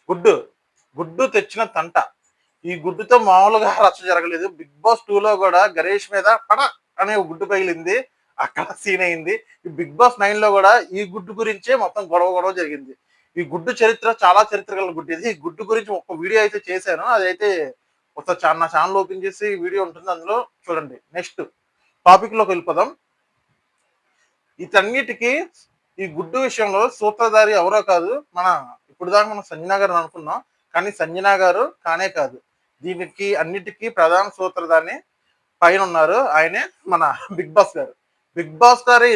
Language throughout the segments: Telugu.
గుడ్డు. గుడ్డు తెచ్చిన తంట. ఈ గుడ్డుతో మామూలుగా రచ్చ జరగలేదు. 'బిగ్ బాస్ 2లో' గూడా గణేష్ మీద పడ అనే ఒక గుడ్డు పగిలింది. అక్కడ సీన్ అయింది. ఈ 'బిగ్ బాస్ 9లో' గూడా ఈ గుడ్డు గురించే మొత్తం గొడవ జరిగింది. ఈ గుడ్డు చరిత్ర చాలా చరిత్ర గల గుడ్డు ఇది. ఈ గుడ్డు గురించి ఒక వీడియో అయితే చేశాను. అదైతే ఒకసారి నా ఛానెల్ ఓపెన్ చేసి వీడియో ఉంటుంది. అందులో చూడండి. నెక్స్ట్ టాపిక్‌లోకి వెళ్ళిపోదాం. వీటన్నిటికి ఈ గుడ్డు విషయంలో సూత్రధారి ఎవరో కాదు. ఇప్పుడు దాకా మనం సంజన గారిని అనుకున్నాం. కానీ సంజన గారు కానే కాదు. దీనికి అన్నిటికీ ప్రధాన సూత్రధారి పైనున్నారు. ఆయనే మన 'బిగ్ బాస్' గారు. 'బిగ్ బాస్' గారే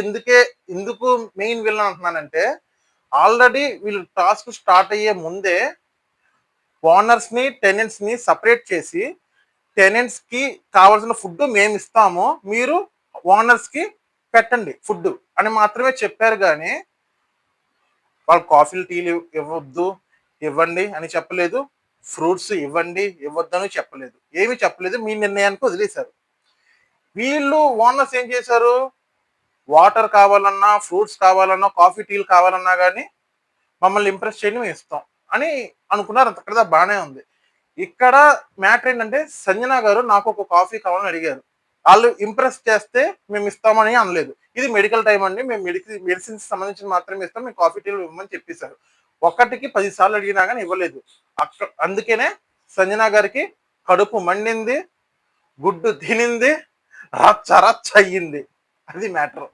ఎందుకు మెయిన్ విలన్ అంటున్నానంటే, ఆల్రెడీ వీళ్ళు టాస్క్ స్టార్ట్ అయ్యే ముందే ఓనర్స్‌ని, టెనెంట్స్‌ని సెపరేట్ చేసి, టెనెంట్స్‌కి కావాల్సిన ఫుడ్ మేమిస్తాము. మీరు ఓనర్స్‌కి పెట్టండి ఫుడ్ అని మాత్రమే చెప్పారు గానీ, వాళ్ళు కాఫీలు, టీలు ఇవ్వొద్దు, ఇవ్వండి అని చెప్పలేదు. ఫ్రూట్స్ ఇవ్వండి, ఇవ్వొద్దని చెప్పలేదు. ఏమి చెప్పలేదు. మీ నిర్ణయానికి వదిలేశారు. వీళ్ళు ఓనర్స్ ఏం చేశారు? వాటర్ కావాలన్నా, ఫ్రూట్స్ కావాలన్నా, కాఫీ, టీలు కావాలన్నా గానీ, మమ్మల్ని ఇంప్రెస్ చేయండి మేమిస్తాం అని అనుకున్నారు. అక్కడ దాకా బానే ఉంది. ఇక్కడ మ్యాటర్ ఏంటంటే, సంజన గారు నాకు ఒక కాఫీ కావాలని అడిగారు. ఆళ్ళు ఇంప్రెస్ చేస్తే మేమిస్తామని అనలేదు. ఇది మెడికల్ టైమ్ అండి. మేము మెడిసిన్స్ సంబంధించింది మాత్రమే ఇస్తాం. మేము కాఫీ, టీలు ఇవ్వమని చెప్పేశారు. ఒకటికి 10 సార్లు అడిగినా గానీ ఇవ్వలేదు. అందుకనే సంజన గారికి కడుపు మండింది, గుడ్డు తినింది, రచ్చ రచ్చ అయ్యింది. అది మ్యాటర్.